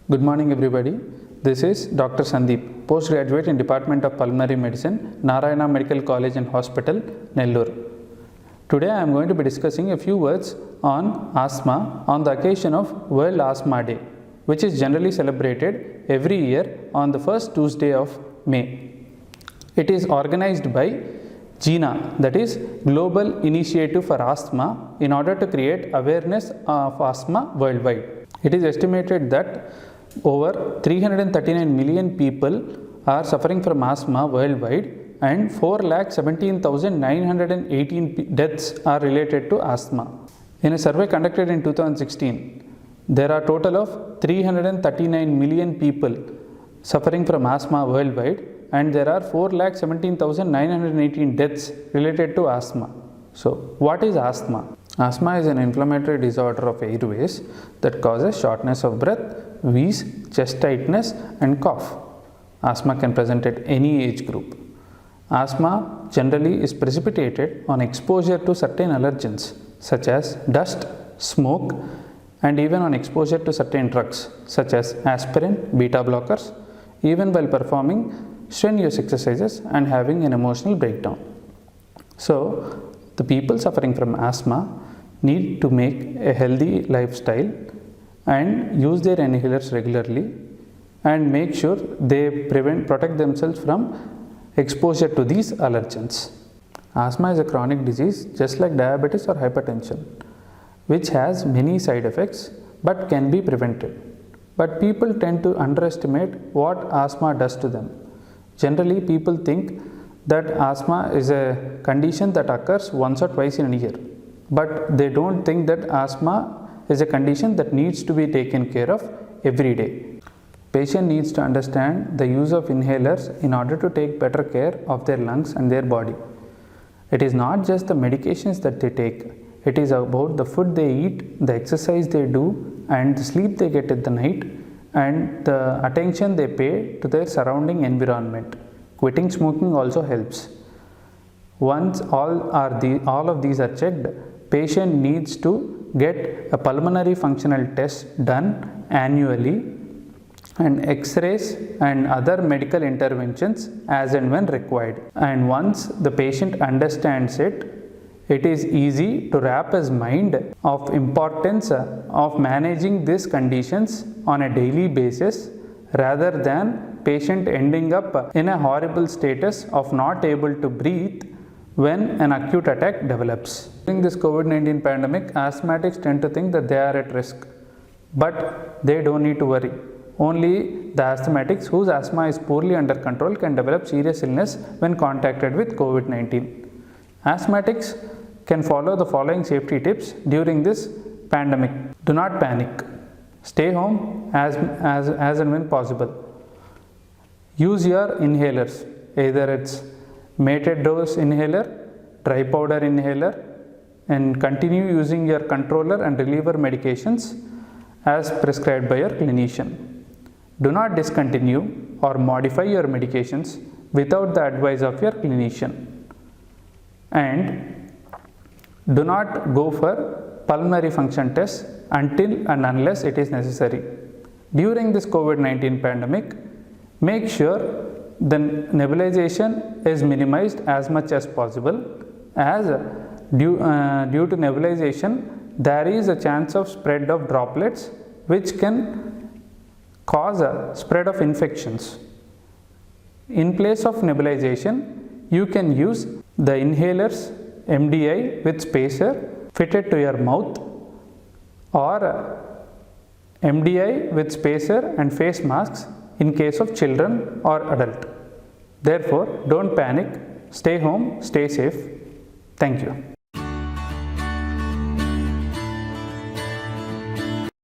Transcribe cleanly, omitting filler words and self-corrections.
Good morning everybody. This is Dr. Sandeep, postgraduate in Department of Pulmonary Medicine, Narayana Medical College and Hospital, Nellore. Today I am going to be discussing a few words on asthma on the occasion of World Asthma Day, which is generally celebrated every year on the first Tuesday of May. It is organized by GINA, that is Global Initiative for Asthma, in order to create awareness of asthma worldwide. It is estimated that over 339 million people are suffering from asthma worldwide and 4,17,918 deaths are related to asthma. In a survey conducted in 2016, there are a total of 339 million people suffering from asthma worldwide and there are 4,17,918 deaths related to asthma. So, what is asthma? Asthma is an inflammatory disorder of airways that causes shortness of breath, wheeze, chest tightness and cough. Asthma can present at any age group. Asthma generally is precipitated on exposure to certain allergens such as dust, smoke and even on exposure to certain drugs such as aspirin, beta blockers, even while performing strenuous exercises and having an emotional breakdown. So, the people suffering from asthma need to make a healthy lifestyle and use their inhalers regularly and make sure they protect themselves from exposure to these allergens. Asthma is a chronic disease just like diabetes or hypertension, which has many side effects but can be prevented. But people tend to underestimate what asthma does to them. Generally, people think that asthma is a condition that occurs once or twice in a year, but they don't think that asthma is a condition that needs to be taken care of every day. Patient needs to understand the use of inhalers in order to take better care of their lungs and their body. It is not just the medications that they take, it is about the food they eat, the exercise they do and the sleep they get at the night and the attention they pay to their surrounding environment. Quitting smoking also helps. Once all of these are checked, patient needs to get a pulmonary functional test done annually and x-rays and other medical interventions as and when required. And once the patient understands it, it is easy to wrap his mind of importance of managing these conditions on a daily basis rather than patient ending up in a horrible status of not able to breathe when an acute attack develops. During this COVID-19 pandemic, asthmatics tend to think that they are at risk, but they don't need to worry. Only the asthmatics whose asthma is poorly under control can develop serious illness when contacted with COVID-19. Asthmatics can follow the following safety tips during this pandemic. Do not panic. Stay home as and when possible. Use your inhalers, either it's mated dose inhaler, dry powder inhaler, and continue using your controller and reliever medications as prescribed by your clinician. Do not discontinue or modify your medications without the advice of your clinician. And do not go for pulmonary function tests until and unless it is necessary. During this COVID-19 pandemic, make sure the nebulization is minimized as much as possible, as due to nebulization there is a chance of spread of droplets which can cause a spread of infections. In place of nebulization, you can use the inhalers MDI with spacer fitted to your mouth or MDI with spacer and face masks in case of children or adult. Therefore, don't panic, stay home, stay safe. Thank you.